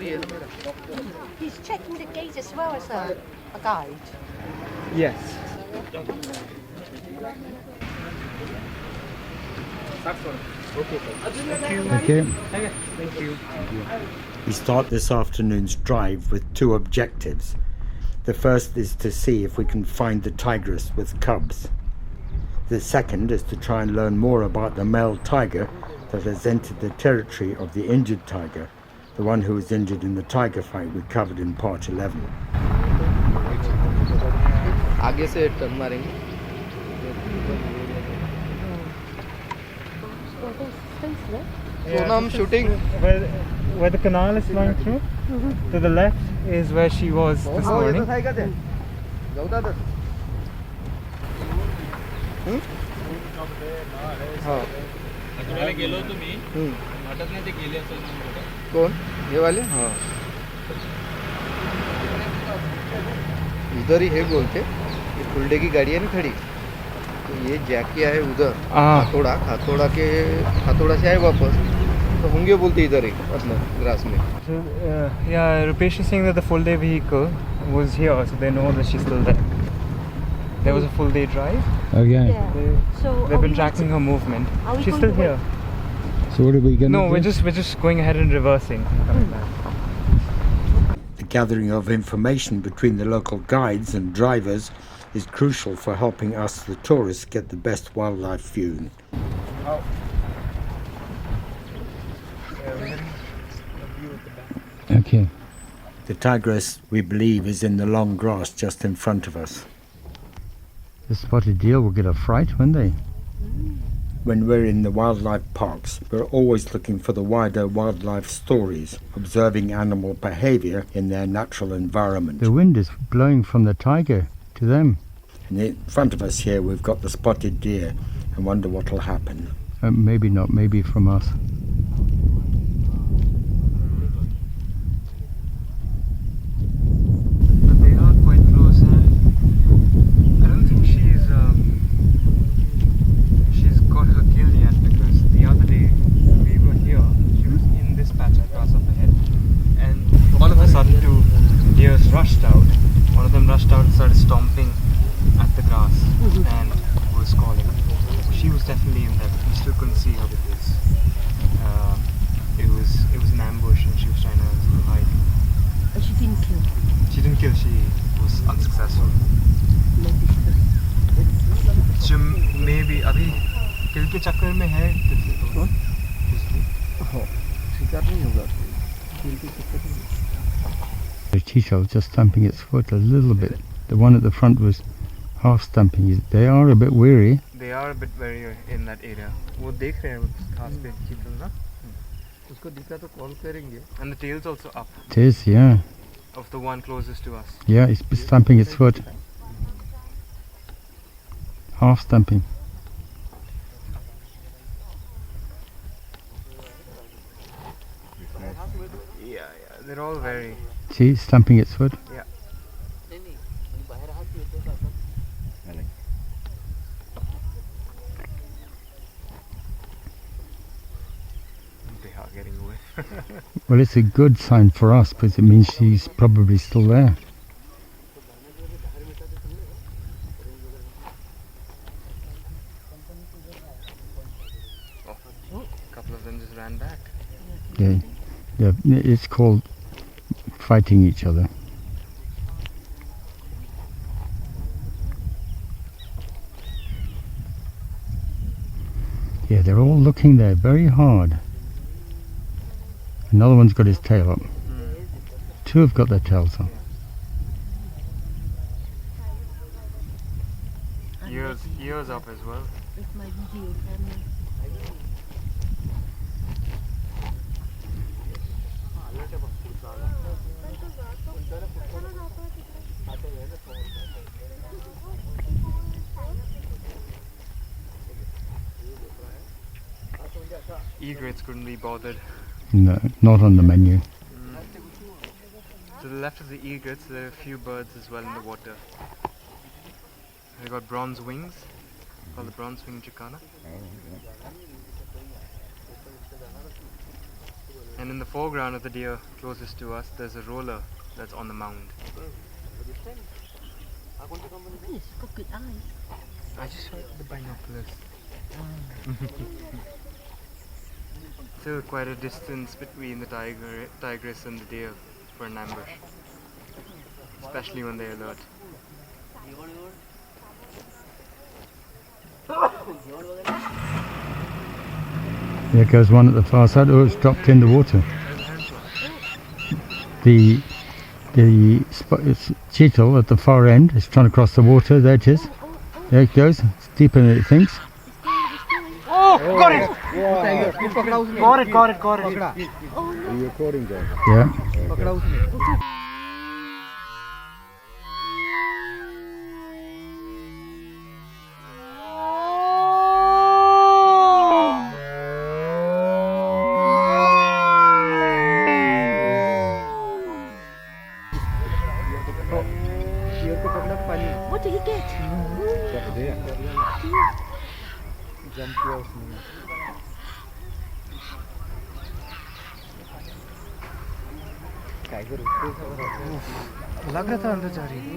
He's checking the gate as well as a guide. Yes. Okay. Thank you. We start this afternoon's drive with two objectives. The first is to see if we can find the tigress with cubs. The second is to try and learn more about the male tiger that has entered the territory of the injured tiger, the one who was injured in the tiger fight we covered in part 11. आगे से turn मारेंगे. So now I'm shooting. Where the canal is flowing through, to the left is where she was this morning. कौन ये वाले? हाँ इधर ही है बोलते. ये फुल डे की गाड़ी है ना खड़ी, तो ये जैक किया है उधर. खातोड़ा से आए वापस, तो होंगे बोलते इधर ही मतलब ग्रास में. So yeah, Rupesh is saying that the full day vehicle was here, so they know that she's still there. There was a full day drive. Okay. So They've been tracking her movement. She's still here. So what are we going to No, do? we're just going ahead and reversing. The gathering of information between the local guides and drivers is crucial for helping us, the tourists, get the best wildlife viewing. Okay. The tigress, we believe, is in the long grass just in front of us. The spotted deer will get a fright, won't they? When we're in the wildlife parks, we're always looking for the wider wildlife stories, observing animal behavior in their natural environment. The wind is blowing from the tiger to them. And in front of us here, we've got the spotted deer. I wonder what will happen. Maybe not, maybe from us. But they are quite close. I don't think she's got her kill yet, because the other day we were here, she was in this patch of grass up ahead, and all of a sudden two deers rushed out. One of them rushed out and started stomping at the grass and was calling. She was definitely in that. We still couldn't see her because it was an ambush and she was trying to hide. But she didn't kill. She didn't kill. She was unsuccessful. So maybe अभी किल के चक्कर में है कौन? शिकार नहीं होगा. किल के चक्कर में. The cheetal just stamping its foot a little bit. The one at the front was half stamping it. They are a bit weary. They are a bit wary in that area. वो देख रहे हैं उस घास पे चीतल ना. उसको दिखा तो कॉल करेंगे. And the tail's also up It is, yeah. of the one closest to us. Yeah, it's stamping its foot. Half stamping. Yeah, they're all very. See, stamping its foot. Yeah. They are getting away. Well, it's a good sign for us because it means she's probably still there. A couple of them just ran back. Yeah, yeah. It's called fighting each other. Yeah, they're all looking there very hard. Another one's got his tail up. Two have got their tails up. Ears up as well. With my video camera. Egrets couldn't be bothered. No, not on the menu. To the left of the egrets, there are a few birds as well in the water. They got bronze wings, called the bronze wing jacana. And in the foreground of the deer closest to us, there's a roller that's on the mound. Yes, got good eyes. I just saw it with the binoculars. Still quite a distance between the tigress and the deer for an ambush, especially when they alert. There goes one at the far side. Oh, it's dropped in the water. The it's Cheetal at the far end. It's trying to cross the water. There it is. There it goes. It's deeper than it thinks. Oh, got it! Got it. Are you recording there? Yeah. What did he get? Jump किया उसने tiger लग रहा था अंदर जा रही है।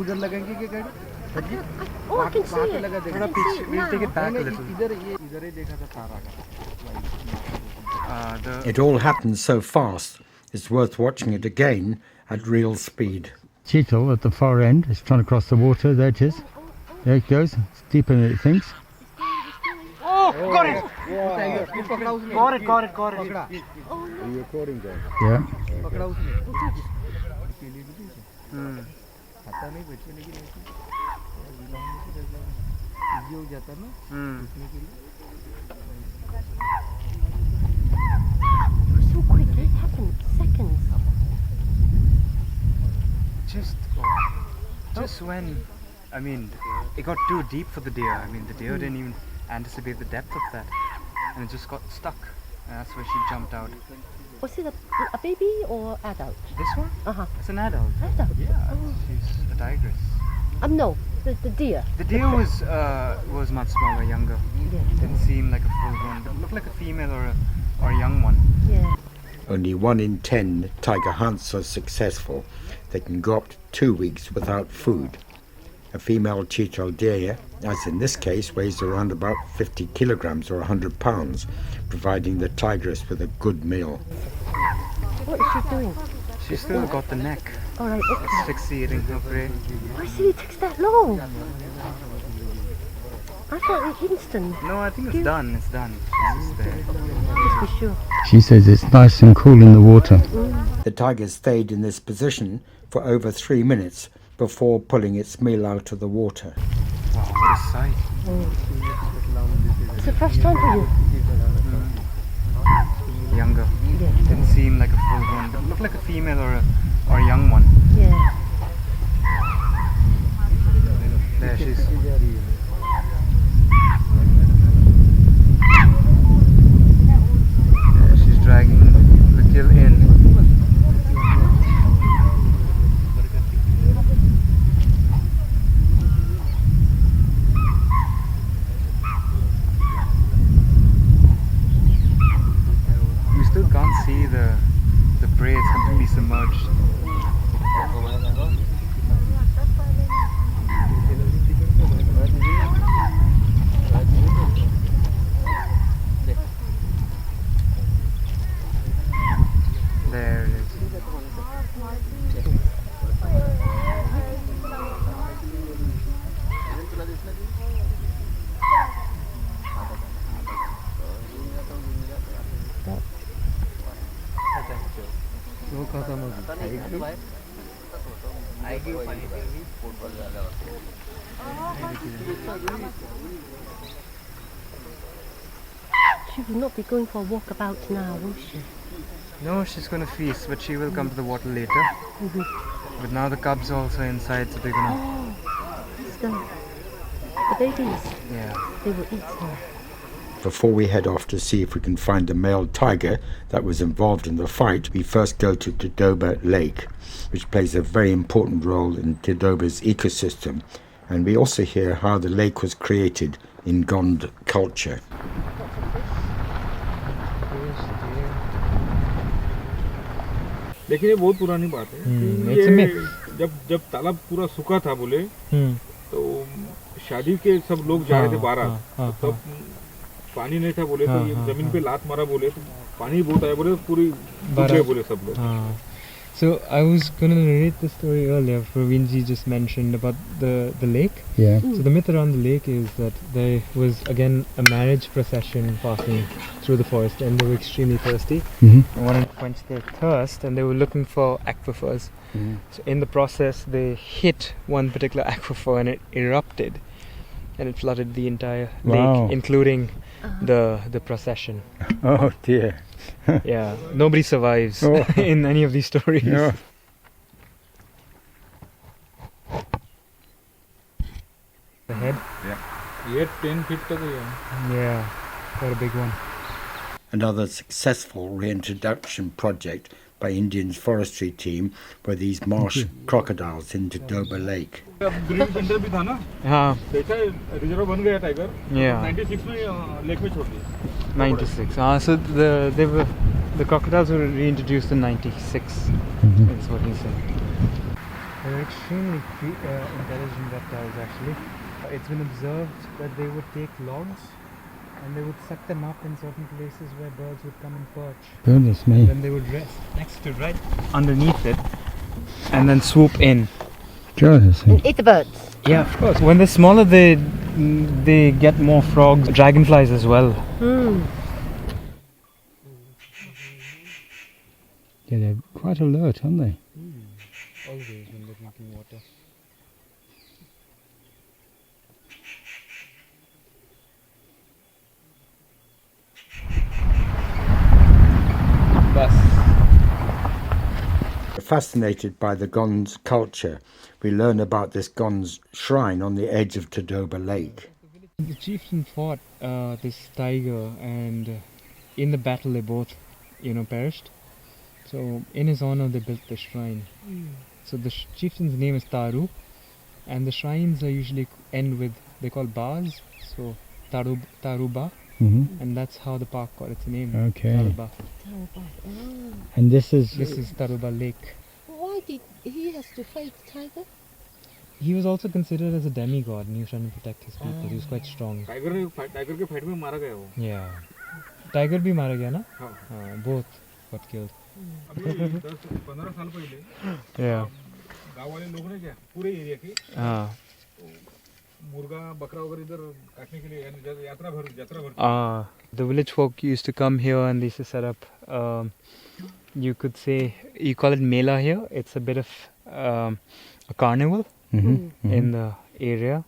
उधर लगेंगे क्या गाड़ी Oh, I can see it. थोड़ा पीछे, we'll take it back a little. इधर ही देखा था तारा का It all happened so fast, it's worth watching it again at real speed. Cheetal at the far end. It's trying to cross the water. There it is. There it goes. It's deeper than it thinks. Oh, got it! Got it. Are you recording there? Yeah. पकड़ा उसने पीली भी थी खाता नहीं बच्चे लेकिन easy हो जाता ना उसने के लिए So quick, it happened seconds. Just when, I mean, it got too deep for the deer. I mean, the deer didn't even anticipate the depth of that, and it just got stuck. And that's where she jumped out. Was it a baby or adult? This one? Uh-huh. It's an adult. Adult? Yeah, Oh. she's a tigress. No, the deer. The deer was much smaller, younger. Yeah. Didn't seem like a full-grown, but looked like a female or a young one. Yeah. Only 1 in 10 tiger hunts are successful. They can go up to 2 weeks without food. A female Cheetal deer, as in this case, weighs around about 50 kilograms or 100 pounds, providing the tigress with a good meal. What is she doing? She's still got the neck. All right, okay. Asphyxiating her prey. Why did it take that long? I thought it instant. No, I think it's done. It's done. She's just there. Just be sure. She says it's nice and cool in the water. The tiger stayed in this position for over 3 minutes before pulling its meal out of the water. Wow, what a sight. It's a first time for you. Younger. Yeah. Didn't seem like a full-grown, but looked like a female or a young one. Yeah. There she's. There she's dragging the kill in. You still can't see the prey, it's completely submerged. There it is. वो खत्म हो गई She will not be going for a walk about now, will she? No, she's gonna feast, but she will come to the water later. But now the cubs are also inside, so they're gonna. The babies, Yeah. they will eat her. Before we head off to see if we can find the male tiger that was involved in the fight, we first go to Tadoba Lake, which plays a very important role in Tadoba's ecosystem, and we also hear how the lake was created in Gond culture. लेकिन ये बहुत पुरानी बात है कि ये जब तालाब पूरा सूखा था बोले तो शादी के सब लोग जा रहे थे बारात, तब पानी नहीं था बोले तो ये जमीन पे लात मारा बोले तो पानी बहुत आया बोले पूरी डूबे बोले सब लोग. So I was going to narrate the story earlier. Praveenji just mentioned about the lake. Yeah. So the myth around the lake is that there was again a marriage procession passing through the forest, and they were extremely thirsty and wanted to quench their thirst, and they were looking for aquifers. So in the process, they hit one particular aquifer, and it erupted, and it flooded the entire lake, including the procession. Oh dear. Yeah, nobody survives in any of these stories. Yeah. The head? ये 10 feet तक है. Yeah, quite a big one. Another successful reintroduction project by Indian's forestry team were these marsh crocodiles in Tadoba Lake. Green inter भी था ना, हाँ, देखा reserve बन गया टाइगर. Yeah. 96 में लेक में छोड़ दिया. 96. So the crocodiles were reintroduced in 96. That's what he said. They're extremely intelligent reptiles actually. It's been observed that they would take logs and they would set them up in certain places where birds would come and perch. Goodness me. Then they would rest next to, right underneath it, and then swoop in. Goodness me. Eat the birds. Yeah, of course. When they're smaller, they get more frogs, dragonflies as well. Yeah, they're quite alert, aren't they? Always when they're drinking water. Fascinated by the Gonds culture, we learn about this Gonds shrine on the edge of Tadoba Lake. The chieftain fought this tiger, and in the battle they both, perished. So in his honor they built the shrine. So the chieftain's name is Taru, and the shrines are usually end with, they call bars. So Taruba, and that's how the park got its name. Okay. Tadoba. And this is Tadoba Lake. Why did he has to fight the tiger? He was also considered as a demigod, and he was trying to protect his people. He was quite strong. Tiger के fight में मारा गया वो. Yeah. Tiger भी मारा गया ना? हाँ. Both got killed. अभी 10-15 साल पहले. Yeah. गांव वाले लोगों ने क्या पूरे एरिया के मुर्गा बकरा वगैरह इधर काटने के लिए यात्रा भर. The village folk used to come here and they used to set up, you could say, you call it mela here. It's a bit of a carnival in the area.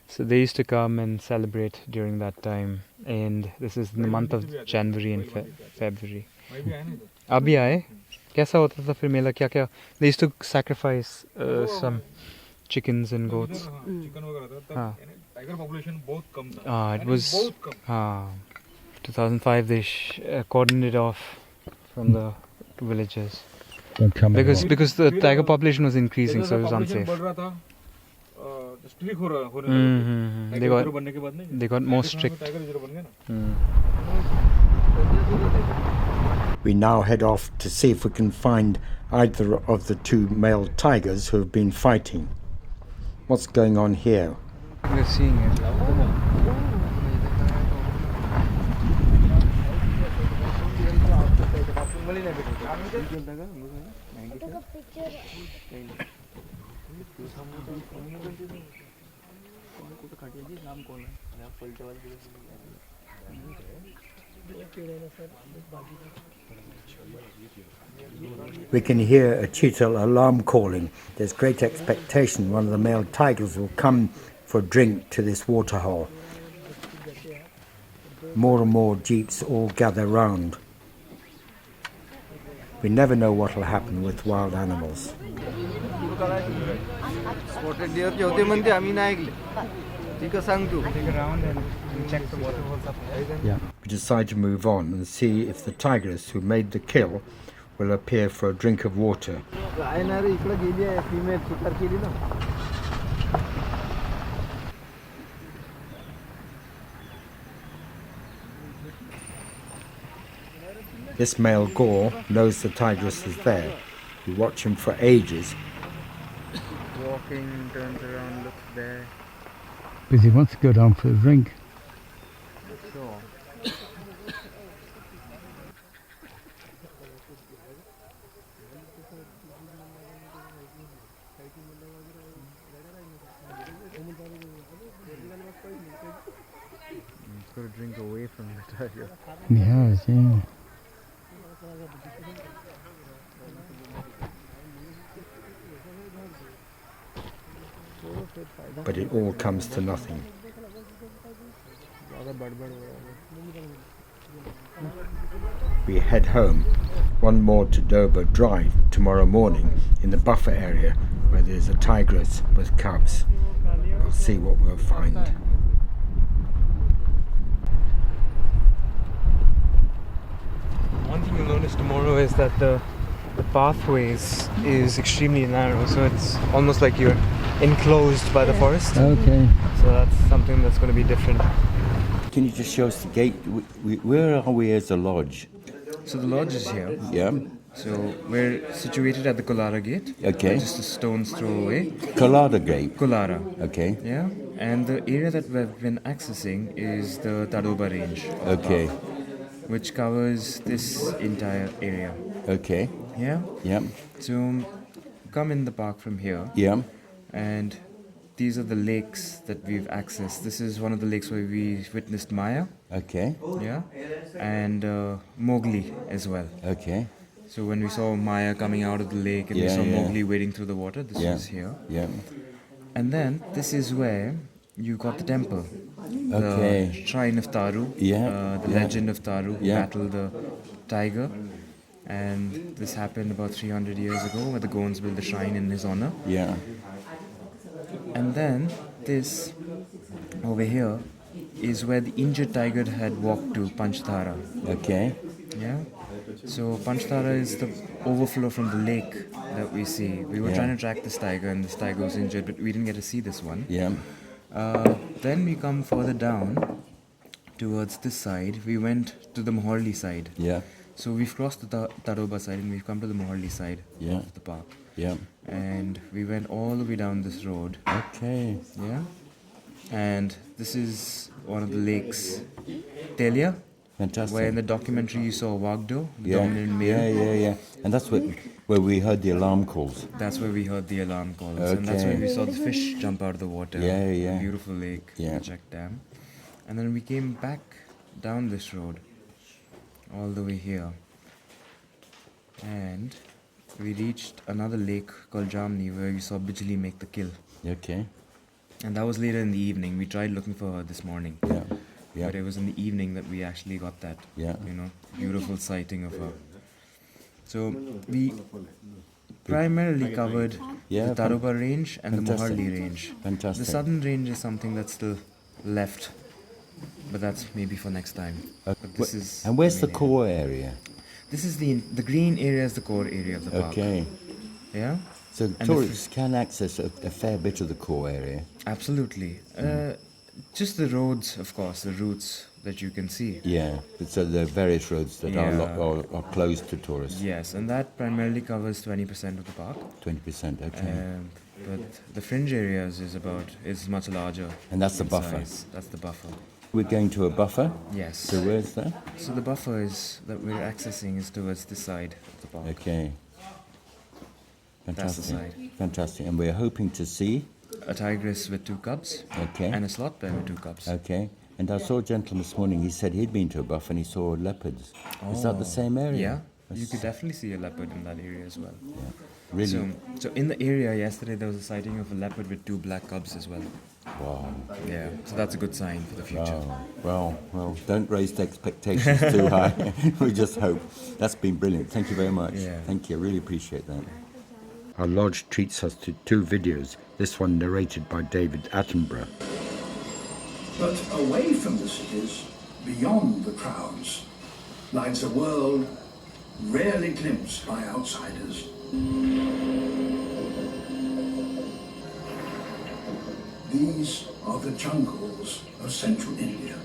So they used to come and celebrate during that time. And this is in the month of January and February. Abhi aaye? कैसा होता था फिर मेला क्या क्या? They used to sacrifice some chickens and goats. Chicken वगैरह था तब tiger population बहुत कम था. It was 2005 they cordoned it off from the villages because the tiger population was increasing, so it was unsafe. बढ़ रहा था. स्ट्रिक्ट हो रहा They got more strict. Tiger reserve बन गया ना. We now head off to see if we can find either of the two male tigers who have been fighting. What's going on here? We're seeing it. We can hear a Cheetal alarm calling. There's great expectation one of the male tigers will come for a drink to this waterhole. More and more jeeps all gather round. We never know what will happen with wild animals. Spotted deer जे होते म्हणते आम्ही नाही ऐकले. ठीक आहे सांगतो. Dig around and check the water holes up there. We decide to move on and see if the tigress who made the kill will appear for a drink of water. काय ना रे इकडे गेली आहे फीमेल शिकार केली ना. This male Gaur knows the tigress is there. We watch him for ages. Walking, turns around, looks there. Because he wants to go down for a drink. Sure. He's got to drink away from the tiger. He has, yeah. But it all comes to nothing. We head home. One more Tadoba drive tomorrow morning in the buffer area where there's a tigress with cubs. We'll see what we'll find. One thing you'll notice tomorrow is that the pathways is extremely narrow, so it's almost like you're enclosed by the forest. Okay. So that's something that's going to be different. Can you just show us the gate? Where are we as a lodge? So the lodge is here. Yeah. So we're situated at the Kolara gate. Okay. Just a stone's throw away. Kolada Gate. Kolara. Okay. Yeah. And the area that we've been accessing is the Tadoba range. Okay. Which covers this entire area. Okay. Yeah. Yeah. So come in the park from here. Yeah. And these are the lakes that we've accessed. This is one of the lakes where we witnessed Maya. Okay. Yeah. And Mowgli as well. Okay. So when we saw Maya coming out of the lake and we Yeah, saw yeah. Mowgli wading through the water, this was here. Yeah. And then this is where you got the temple. Okay. The shrine of Taru. Yeah, The yeah. legend of Taru who Yeah. battled the tiger. And this happened about 300 years ago where the Gonds built the shrine in his honor. Yeah. And then this over here is where the injured tiger had walked to, Panchtara. Okay. Yeah. So Panchtara is the overflow from the lake that we see. We were Yeah. trying to track this tiger and this tiger was injured, but we didn't get to see this one. Yeah. Then we come further down towards this side. We went to the Maharli side. Yeah. So we've crossed the Tadoba side and we've come to the Maharli side Yeah. of the park. Yeah. And we went all the way down this road. Okay. Yeah. And this is one of the lakes, Telia, Fantastic. where in the documentary you saw Wagdo, the yeah. dominant male. Yeah. And that's where we heard the alarm calls. That's where we heard the alarm calls. And that's Okay. where we saw the fish jump out of the water. Yeah. Beautiful lake, Yeah. the check dam. And then we came back down this road, all the way here. And we reached another lake called Jamni where we saw Bijli make the kill. Okay. And that was later in the evening. We tried looking for her this morning. Yeah. Yeah. But it was in the evening that we actually got that, Yeah. beautiful sighting of her. So we primarily covered Yeah, the Tadoba range and fantastic. the Maharli range. Fantastic. The southern range is something that's still left, but that's maybe for next time. But this is And where's the main area. core area? This is the green area is the core area of the park. Okay. Yeah, So the tourists can access a fair bit of the core area. absolutely. Just the roads, of course, the routes that you can see. Yeah. So there are various roads that Yeah. are closed to tourists. Yes, and that primarily covers 20% of the park. 20%. Okay. But the fringe areas is much larger. And that's the in buffer. size. That's the buffer. We're going to a buffer. Yes. So where's that? So the buffer that we're accessing is towards this side of the park. Okay. That's the Fantastic. side. Fantastic. And we're hoping to see. A tigress with 2 cubs Okay. and a sloth bear with 2 cubs. Okay. And I saw a gentleman this morning. He said he'd been to a buffer and he saw leopards. Is that the same area? Yeah, you That's could definitely see a leopard in that area as well. really. So in the area yesterday there was a sighting of a leopard with 2 black cubs as well. Wow. Yeah, so that's a good sign for the future. Wow. Well, don't raise the expectations too high. We just hope. That's been brilliant. Thank you very much. Yeah. Thank you. I really appreciate that. Our lodge treats us to 2 videos. This one narrated by David Attenborough. But away from the cities, beyond the crowds, lies a world rarely glimpsed by outsiders. These are the jungles of central India.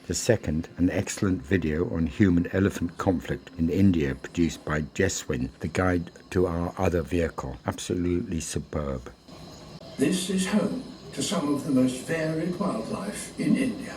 The second, an excellent video on human-elephant conflict in India produced by Jeswin, the guide to our other vehicle. Absolutely superb. This is home to some of the most varied wildlife in India.